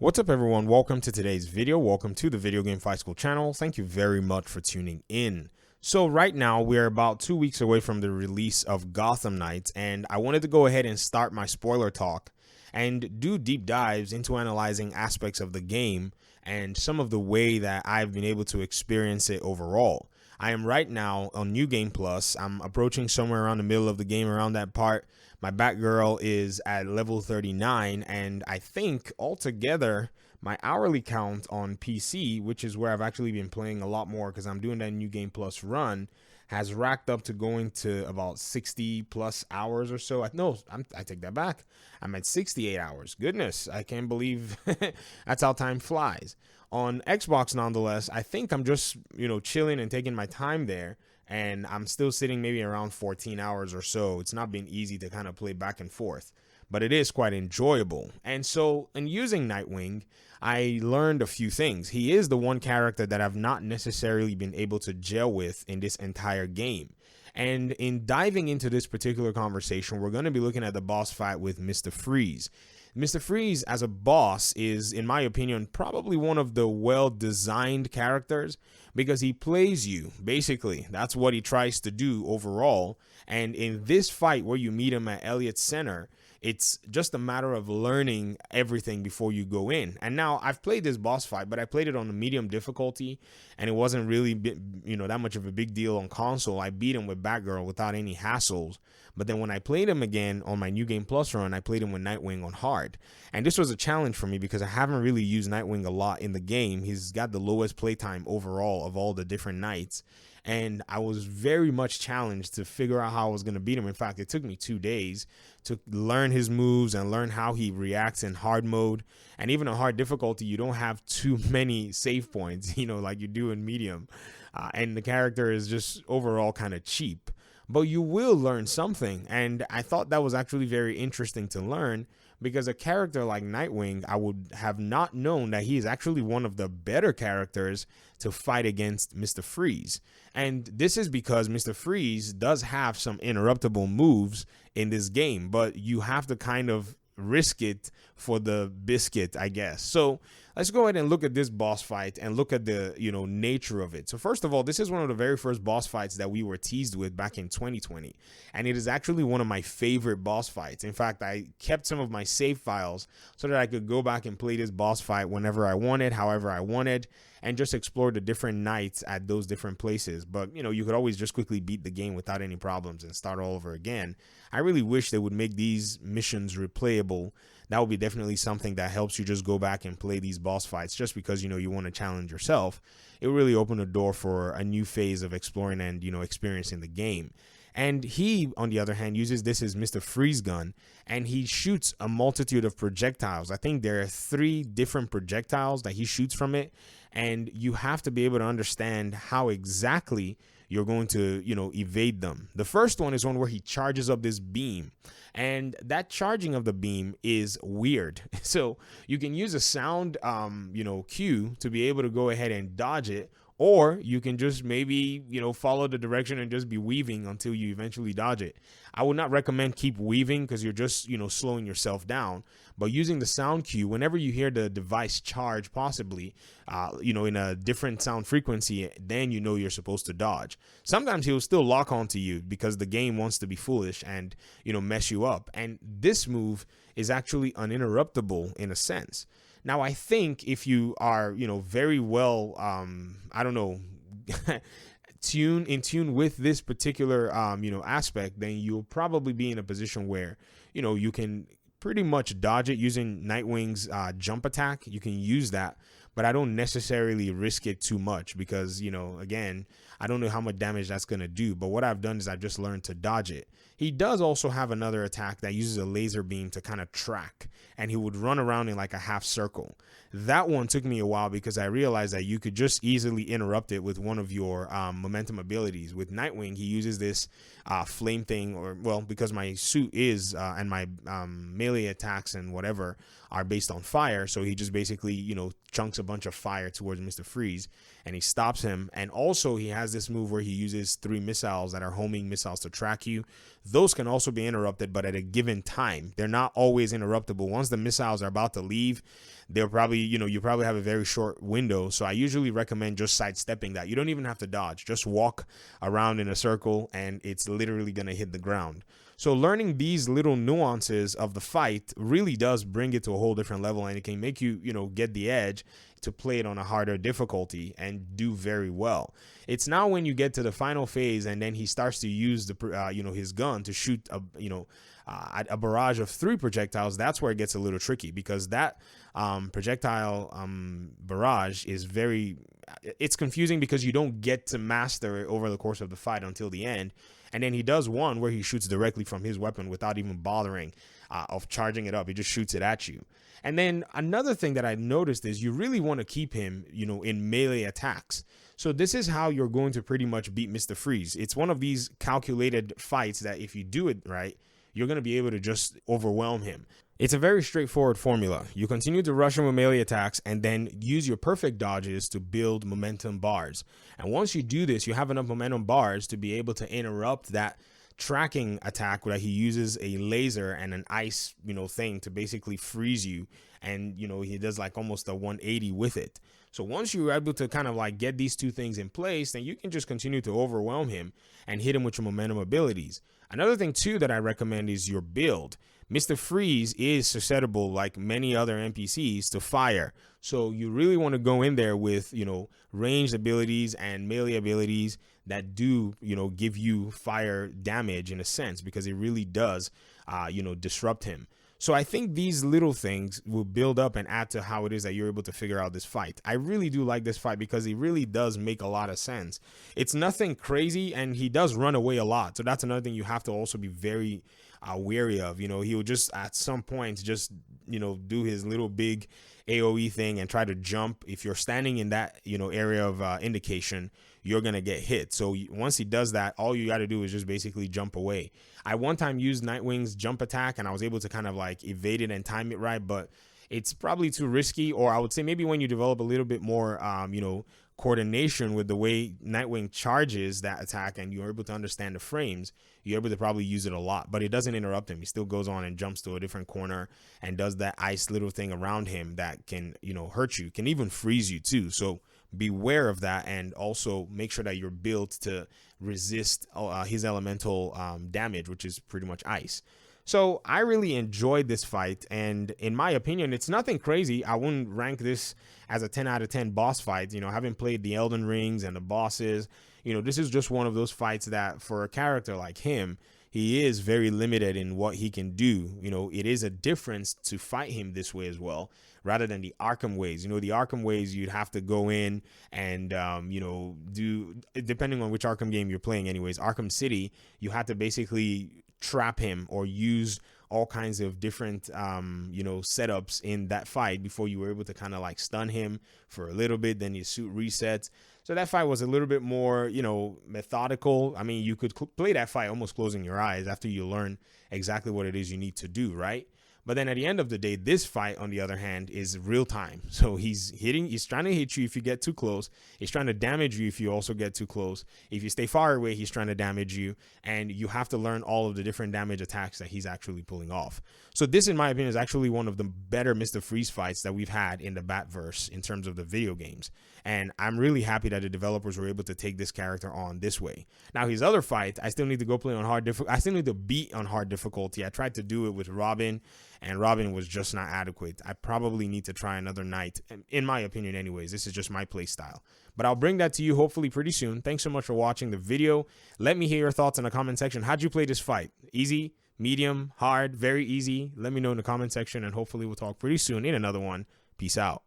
What's up everyone, welcome to today's video. Welcome to the Video Game Fight School channel. Thank you very much for tuning in. So right now we're about 2 weeks away from the release of Gotham Knights, and I wanted to go ahead and start my spoiler talk and do deep dives into analyzing aspects of the game and some of the way that I've been able to experience it overall. I am right now on New Game Plus. I'm approaching somewhere around the middle of the game, around that part. My Batgirl is at level 39, and I think altogether my hourly count on PC, which is where I've actually been playing a lot more because I'm doing that New Game Plus run, has racked up to going to about 60 plus hours or so. I take that back. I'm at 68 hours. Goodness, I can't believe that's how time flies. On Xbox, nonetheless, I think I'm just, chilling and taking my time there. And I'm still sitting maybe around 14 hours or so. It's not been easy to kind of play back and forth, but it is quite enjoyable. And so in using Nightwing, I learned a few things. He is the one character that I've not necessarily been able to gel with in this entire game. And in diving into this particular conversation, we're going to be looking at the boss fight with Mr. Freeze. Mr. Freeze as a boss is, in my opinion, probably one of the well-designed characters because he plays you. Basically, that's what he tries to do overall. And in this fight where you meet him at Elliott Center, it's just a matter of learning everything before you go in. And now I've played this boss fight, but I played it on a medium difficulty, and it wasn't really, that much of a big deal on console. I beat him with Batgirl without any hassles. But then when I played him again on my New Game Plus run, I played him with Nightwing on hard. And this was a challenge for me because I haven't really used Nightwing a lot in the game. He's got the lowest playtime overall of all the different Knights. And I was very much challenged to figure out how I was going to beat him. In fact, it took me 2 days to learn his moves and learn how he reacts in hard mode. And even on hard difficulty, you don't have too many save points, like you do in medium. And the character is just overall kind of cheap. But you will learn something, and I thought that was actually very interesting to learn because a character like Nightwing, I would have not known that he is actually one of the better characters to fight against Mr. Freeze. And this is because Mr. Freeze does have some interruptible moves in this game, but you have to kind of risk it for the biscuit, I guess. So let's go ahead and look at this boss fight and look at the nature of it. So first of all, this is one of the very first boss fights that we were teased with back in 2020, and it is actually one of my favorite boss fights. In fact, I kept some of my save files so that I could go back and play this boss fight whenever I wanted, however I wanted, and just explore the different Knights at those different places. But you could always just quickly beat the game without any problems and start all over again. I really wish they would make these missions replayable. That would be definitely something that helps you just go back and play these boss fights just because you want to challenge yourself. It will really open the door for a new phase of exploring and experiencing the game. And he, on the other hand, uses this as Mr. Freeze gun, and he shoots a multitude of projectiles. I think there are 3 different projectiles that he shoots from it, and you have to be able to understand how exactly you're going to, evade them. The first one is one where he charges up this beam, and that charging of the beam is weird. So you can use a sound, cue to be able to go ahead and dodge it, or you can just maybe, follow the direction and just be weaving until you eventually dodge it. I would not recommend keep weaving because you're just, slowing yourself down. But using the sound cue, whenever you hear the device charge possibly, in a different sound frequency, then you're supposed to dodge. Sometimes he'll still lock onto you because the game wants to be foolish and, mess you up. And this move is actually uninterruptible in a sense. Now, I think if you are, very well, in tune with this particular, aspect, then you'll probably be in a position where, you can pretty much dodge it using Nightwing's jump attack. You can use that, but I don't necessarily risk it too much because, again, I don't know how much damage that's going to do. But what I've done is I've just learned to dodge it. He does also have another attack that uses a laser beam to kind of track, and he would run around in like a half circle. That one took me a while because I realized that you could just easily interrupt it with one of your momentum abilities. With Nightwing, he uses this flame thing, because my suit is and my melee attacks and whatever are based on fire, so he just basically chunks a bunch of fire towards Mr. Freeze, and he stops him. And also he has this move where he uses 3 missiles that are homing missiles to track you. Those can also be interrupted, but at a given time. They're not always interruptible. Once the missiles are about to leave, they'll probably, you probably have a very short window. So I usually recommend just sidestepping that. You don't even have to dodge. Just walk around in a circle and it's literally going to hit the ground. So learning these little nuances of the fight really does bring it to a whole different level, and it can make you, get the edge to play it on a harder difficulty and do very well. It's now when you get to the final phase and then he starts to use the, his gun to shoot a barrage of 3 projectiles. That's where it gets a little tricky, because that projectile barrage is it's confusing because you don't get to master it over the course of the fight until the end. And then he does one where he shoots directly from his weapon without even bothering of charging it up. He just shoots it at you. And then another thing that I noticed is you really want to keep him, in melee attacks. So this is how you're going to pretty much beat Mr. Freeze. It's one of these calculated fights that if you do it right, you're going to be able to just overwhelm him. It's a very straightforward formula. You continue to rush him with melee attacks and then use your perfect dodges to build momentum bars. And once you do this, you have enough momentum bars to be able to interrupt that tracking attack that he uses a laser and an ice, thing to basically freeze you. And, he does like almost a 180 with it. So once you're able to kind of like get these 2 things in place, then you can just continue to overwhelm him and hit him with your momentum abilities. Another thing too that I recommend is your build. Mr. Freeze is susceptible, like many other NPCs, to fire. So you really want to go in there with, ranged abilities and melee abilities that do, give you fire damage in a sense, because it really does, disrupt him. So I think these little things will build up and add to how it is that you're able to figure out this fight. I really do like this fight because it really does make a lot of sense. It's nothing crazy, and he does run away a lot. So that's another thing you have to also be very wary of. He will just at some points just, do his little big AoE thing and try to jump. If you're standing in that, area of indication, you're going to get hit. So once he does that, all you got to do is just basically jump away. I one time used Nightwing's jump attack and I was able to kind of like evade it and time it right, but it's probably too risky. Or I would say maybe when you develop a little bit more, coordination with the way Nightwing charges that attack and you're able to understand the frames, you're able to probably use it a lot. But it doesn't interrupt him. He still goes on and jumps to a different corner and does that ice little thing around him that can, hurt you, can even freeze you too. So beware of that, and also make sure that you're built to resist his elemental damage, which is pretty much ice. So I really enjoyed this fight, and in my opinion, it's nothing crazy. I wouldn't rank this as a 10 out of 10 boss fight. Having played the Elden Rings and the bosses, this is just one of those fights that for a character like him, he is very limited in what he can do. It is a difference to fight him this way as well, rather than the Arkham ways. The Arkham ways, you'd have to go in and, do, depending on which Arkham game you're playing anyways, Arkham City, you have to basically trap him or use all kinds of different, setups in that fight before you were able to kind of like stun him for a little bit. Then your suit resets. So that fight was a little bit more, methodical. I mean, you could play that fight almost closing your eyes after you learn exactly what it is you need to do, right? But then at the end of the day, this fight, on the other hand, is real time. So he's trying to hit you if you get too close. He's trying to damage you if you also get too close. If you stay far away, he's trying to damage you. And you have to learn all of the different damage attacks that he's actually pulling off. So this, in my opinion, is actually one of the better Mr. Freeze fights that we've had in the Batverse in terms of the video games. And I'm really happy that the developers were able to take this character on this way. Now, his other fight, I still need to go play on hard difficulty. I still need to beat on hard difficulty. I tried to do it with Robin, and Robin was just not adequate. I probably need to try another night, in my opinion anyways. This is just my play style. But I'll bring that to you hopefully pretty soon. Thanks so much for watching the video. Let me hear your thoughts in the comment section. How'd you play this fight? Easy, medium, hard, very easy? Let me know in the comment section, and hopefully we'll talk pretty soon in another one. Peace out.